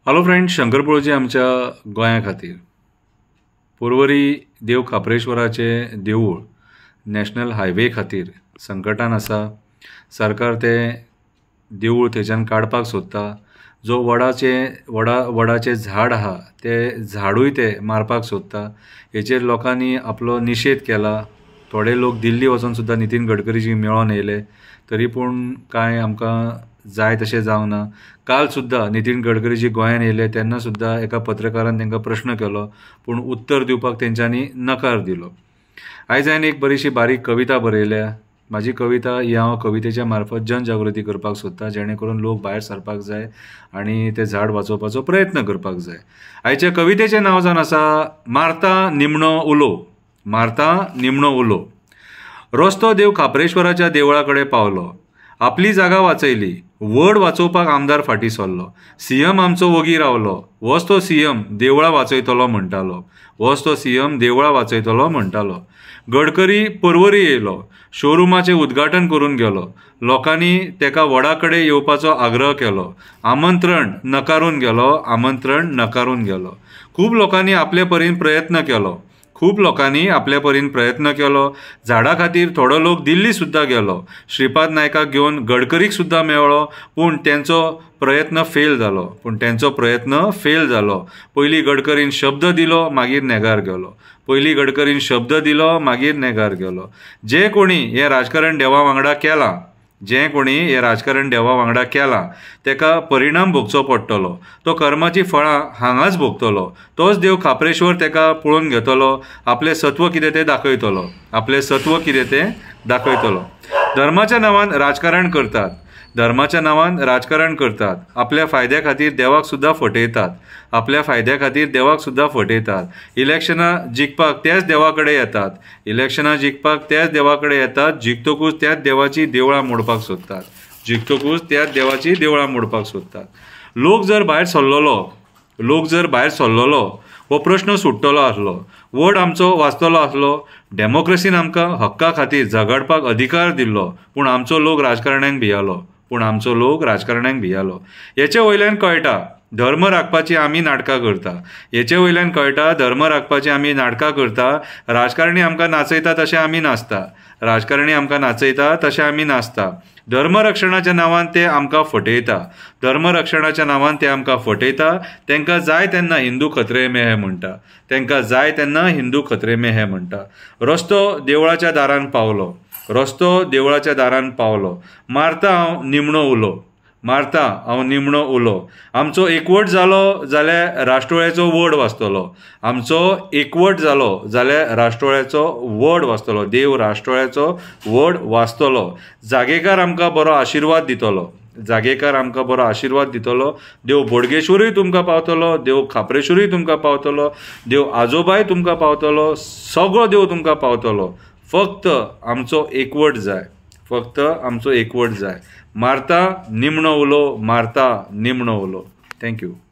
Hello friends, शंकरपळजी आमच्या गोंया खातीर पर्वरी देव खापरेश्वराचे देवूळ नॅशनल हायवे खातीर संकटान आसा। सरकार ते देवूळ थंयच्यान काडपाक सोदता। जो वडाचे झाड आहा ते झाडूय ते मारपाक सोदता। हेचेर लोकांनी आपलो निशेध केला। थोडे लोक दिल्ली वचून सुद्धा नितीन गडकरीजी मेळोन येयले, तरी पूण कांय आमकां जाय तशें जावना। काल सुद्धा नितीन गडकरीजी गोंयान येयले तेन्ना सुद्धा एका पत्रकारान तांकां प्रश्न केलो, पूण उत्तर दिवपाक तेंच्यांनी नकार दिलो। आयज हांवें एक बरीशी बारीक कविता बरयल्या। म्हाजी कविता ही हांव कवितेच्या मार्फत जनजागृती करपाक सोदतां, जेणे करून लोक भायर सरपाक जाय आनी ते झाड वाचोवपाचो प्रयत्न करपाक जाय। आयच्या कवितेचें नांव जावन आसा मारता निमणो उलो। मारता निमणो उलो। रस्तो देव खापरेश्वराच्या देवळा कडेन पावलो। आपली जागा वाचयली, वड वाचोवपाक आमदार फाटीं सरलो। सीएम आमचो वगी रावलो, होच तो सीएम देवळां वाचयतलो म्हणटालो। होच तो सीएम देवळां वाचयतलो म्हणटालो। गडकरी पर्वरी येयलो, शोरुमाचें उद्घाटन करून गेलो। लोकांनी तेका वडा कडेन येवपाचो आग्रह केलो। आमंत्रण नकारून गेलो, आमंत्रण नकारून गेलो। खूब लोकांनी आपले परीन प्रयत्न केलो। खूब लोकांनी आपले परीन प्रयत्न केलो। झाडा खातीर थोडो लोक दिल्ली सुद्धा गेलो। श्रीपाद नायकाक घेवन गडकरीक सुद्धा मेळ्ळो, पूण तेंचो प्रयत्न फेल जालो। पयलीं गडकरीन शब्द दिलो, मागीर नेगार गेलो। जे कोणी हे राजकारण देवा वांगडा केलां तेका परिणाम भोगचो पडटलो। तो कर्माची फळां हांगाच भोगतलो। तोच देव खापरेश्वर तेका पळोवन घेतलो। आपले सत्व कितें तें दाखयतलो। धर्माच्या नांवान राजकारण करतात। आपल्या फायद्या खातीर देवाक सुद्धा फटयतात। इलेक्शनां जिखपाक त्याच देवा कडेन येतात। जिखतकूच त्याच देवाची देवळां मोडपाक सोदतात। लोक जर भायर सरलोलो हो प्रश्न सुट्टलो आसलो। वोट आमचो वाचतलो आसलो। डेमोक्रेसीन आमकां हक्का खातीर झगडपाक अधिकार दिल्लो, पूण आमचो लोक राजकारण्यांक भियालो। हेचे वयल्यान कळटा धर्म राखपाची आमी नाटकां करता। राजकारणी आमकां नाचयता तशें आमी नाचता। धर्मरक्षणाच्या नांवान ते आमकां फटयता। तांकां जाय तेन्ना हिंदू खत्रे में है म्हणटा। रस्तो देवळाच्या दारान पावलो। मारता हांव निमणो उलो। आमचो एकवट जालो जाल्यार राष्ट्रोळेचो वड वाचतलो। देव राष्ट्रोळेचो वड वाचतलो। जागेकार आमकां बरो आशिर्वाद दितलो। देव बोडगेश्वरूय तुमकां पावतलो। देव खापरेश्वरूय तुमकां पावतलो। देव आजोबाय तुमकां पावतलो। सगळो देव तुमकां पावतलो। फक्त आमचो एकवट जाय। मारता निमणो उलो। थँक्यू।